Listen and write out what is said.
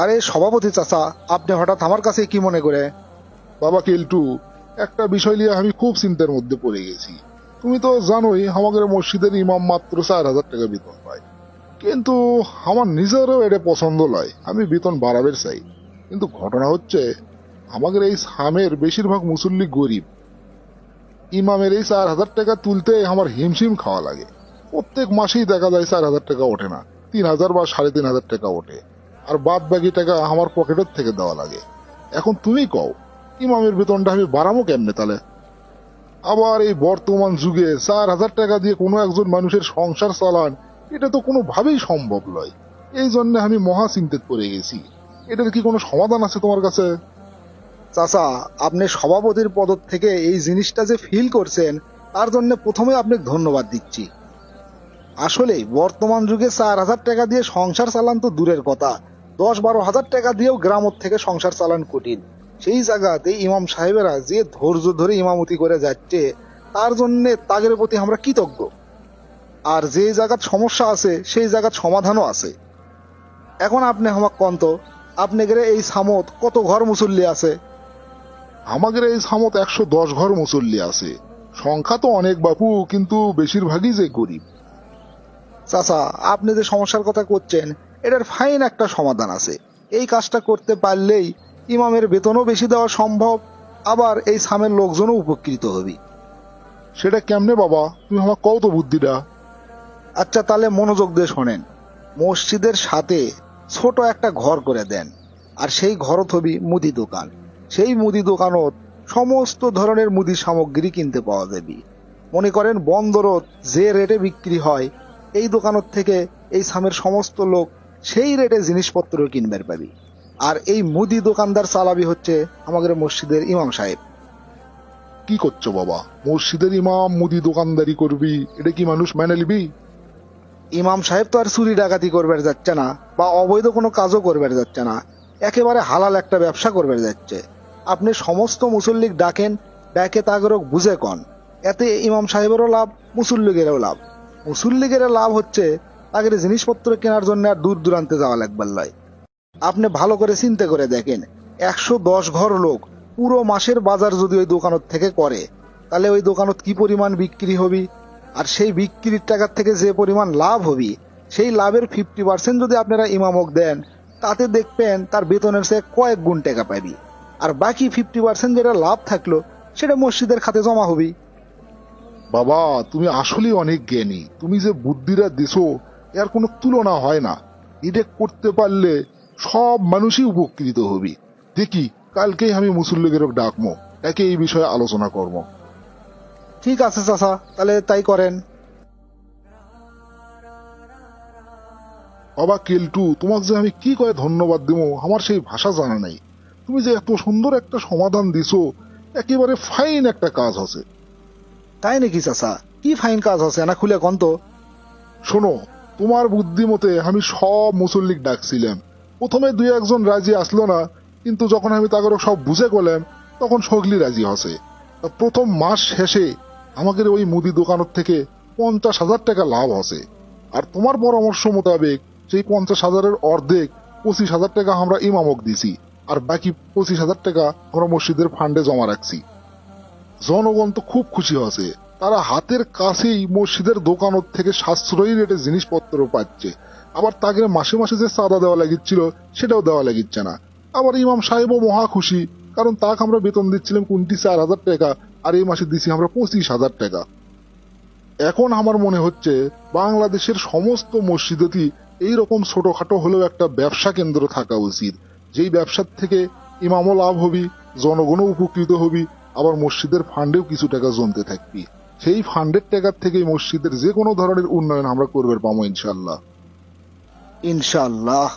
আরে সভাপতি চাচা, আপনি হঠাৎ আমার কাছে কি মনে করে? বাবা কেলটু, একটা বিষয় নিয়ে আমি খুব চিন্তার মধ্যে পড়ে গেছি। তুমি তো জানোই আমাদের মসজিদের ইমাম মাত্র 4,000 টাকা বেতন পায়। কিন্তু আমার নিজেরও এটা পছন্দ নয়, আমি বেতন বাড়াবের চাই। কিন্তু ঘটনা হচ্ছে, আমাদের এই সামের বেশিরভাগ মুসল্লি গরিব। ইমামের এই 4,000 টাকা তুলতে আমার হিমশিম খাওয়া লাগে। প্রত্যেক মাসেই দেখা যায় 4,000 টাকা ওঠে না, 3,000 বা 3,500 টাকা ওঠে। আর বাদ বাকি টাকা আমার পকেটের থেকে দেওয়া লাগে। এখন তুমি কও, ইমামের বেতনটা আমি বাড়াবো কেমনে তাহলে? আবার এই বর্তমান যুগে 4,000 টাকা দিয়ে কোনো একজন মানুষের সংসার চালান, এটা তো কোনোভাবেই সম্ভব নয়। এই জন্য আমি মহা চিন্তিত পড়ে গেছি। এটার কি কোনো সমাধান আছে তোমার কাছে? চাচা, আপনি সভাপতির পদ থেকে এই জিনিসটা যে ফিল করছেন, তার জন্য প্রথমে আপনাকে ধন্যবাদ দিচ্ছি। আসলে বর্তমান যুগে 4,000 টাকা দিয়ে সংসার চালান তো দূরের কথা, 10-12 হাজার টাকা দিয়েও গ্রামত থেকে সংসার চালান কঠিন। সেই জায়গাতে ইমাম সাহেবেরা যে ধৈর্য ধরে ইমামতি করে যাচ্ছে, তার জন্য তাদের প্রতি আমরা কৃতজ্ঞ। আর যে জায়গাত সমস্যা আছে সেই জায়গাত সমাধানও আছে। এখন আপনি আমাকে কন্ত, আপনাদের এই সামত কত ঘর মুসল্লি আছে? আমাদের এই সামত 110 ঘর মুসল্লি আছে। সংখ্যা তো অনেক বাপু, কিন্তু বেশিরভাগই যে গরিব। চাচা, আপনি যে সমস্যার কথা করছেন, এটার ফাইন একটা সমাধান আছে। এই কাজটা করতে পারলেই ইমামের বেতনও বেশি দেওয়া সম্ভব, আবার এই সামের লোকজনও উপকৃত হবে। সেটা কেমনে বাবা, তুমি আমার কও তো বুদ্ধিটা। আচ্ছা, তাহলে মনোযোগ দিয়ে শোনেন। মসজিদের সাথে ছোট একটা ঘর করে দেন, আর সেই ঘরত হবি মুদি দোকান। সেই মুদি দোকানত সমস্ত ধরনের মুদি সামগ্রী কিনতে পাওয়া যাবে। মনে করেন বন্দরত যে রেটে বিক্রি হয়, এই দোকানত থেকে এই সামের সমস্ত লোক সেই রেটে জিনিসপত্র কিনবার পাবি। আর এই মুদি দোকানদার চালাবি হচ্ছে আমাদের মসজিদের ইমাম সাহেব। কি করছো বাবা, মসজিদের ইমাম মুদি দোকানদারি করবি? এটা কি মানুষ মেনে নিবি? ইমাম সাহেব তো আর চুরি ডাকাতি করবার যাচ্ছে না, বা অবৈধ কোনো কাজও করবার যাচ্ছে না। একেবারে হালাল একটা ব্যবসা করবার যাচ্ছে। আপনি সমস্ত মুসল্লিক ডাকেন, ডাকে তাগরক বুঝে কন। এতে ইমাম সাহেবেরও লাভ, মুসল্লিগেরও লাভ। মুসল্লিগেরও লাভ হচ্ছে তাদের জিনিসপত্র কেনার জন্য আর দূর দূরান্তে যাওয়া লাগবার লয়। আপনি ভালো করে চিন্তা করে দেখেন, 110 ঘর লোক পুরো মাসের বাজার যদি ওই দোকানত থেকে করে, তাহলে ওই দোকানত কি পরিমাণ বিক্রি হবি। আর সেই বিক্রির টাকার থেকে যে পরিমাণ লাভ হবি, সেই লাভের 50% যদি আপনারা ইমামক দেন, তাতে দেখবেন তার বেতনের চেয়ে কয়েক গুণ টাকা পাবি। আর বাকি 50% যেটা লাভ থাকলো, সেটা মসজিদের খাতে জমা হবি। বাবা, তুমি আসলেই অনেক জ্ঞানী। তুমি যে বুদ্ধিটা দিছো, এর কোনো তুলনা হয় না। এটা করতে পারলে সব মানুষই উপকৃত হবি। দেখি, কালকেই আমি মুসল্লিদের ডাকবো, একে এই বিষয়ে আলোচনা করবো। ঠিক আছে চাচা, তাহলে তাই করেন। বাবা কেলটু, তোমাকে যে আমি কি করে ধন্যবাদ দেবো আমার সেই ভাষা জানা নাই। তুমি যে এত সুন্দর একটা সমাধান দিছো, একেবারে ফাইন একটা কাজ আছে। তাই নাকি চাচা? কি ফাইন কাজ আছে না, খুলে কন তো। শোনো, তোমার বুদ্ধি মতে আমি সব মুসল্লিক ডাকছিলাম। প্রথমে 2-1 জন রাজি আসলো না, কিন্তু যখন আমি তাকে সব বুঝে গেলাম, তখন সগলি রাজি হসে। প্রথম মাস শেষে আমাদের ওই মুদি দোকানের থেকে 50,000 টাকা লাভ হসে। আর তোমার পরামর্শ মোতাবেক সেই 50,000-এর অর্ধেক 25,000 টাকা আমরা ইমামক দিছি, আর বাকি 25,000 টাকা আমরা মসজিদের ফান্ডে জমা রাখছি। জনগণ তো খুব খুশি হয়েছে। তারা হাতের কাছেই মসজিদের দোকানত থেকে সাশ্রয়ী রেটে জিনিসপত্র পাচ্ছে। আবার তাকে মাসে মাসে যে চাঁদা দেওয়া লাগিচ্ছিল, সেটাও দেওয়া লাগিচ্ছে না। আবার ইমাম সাহেবও মহা খুশি, কারণ তাকে আমরা বেতন দিচ্ছিলাম 4,000 টাকা, আর এই মাসে দিচ্ছি আমরা 25,000 টাকা। এখন আমার মনে হচ্ছে বাংলাদেশের সমস্ত মসজিদেই এইরকম ছোটখাটো হলেও একটা ব্যবসা কেন্দ্র থাকা উচিত, যেই ব্যবসার থেকে ইমামও লাভ হবি, জনগণও উপকৃত হবি, আবার মসজিদের ফান্ডেও কিছু টাকা জমতে থাকবি। সেই ফান্ডের টাকার থেকে মসজিদের যে কোনো ধরনের উন্নয়ন আমরা করবে পাবো ইনশাল্লাহ। ইনশাআল্লাহ।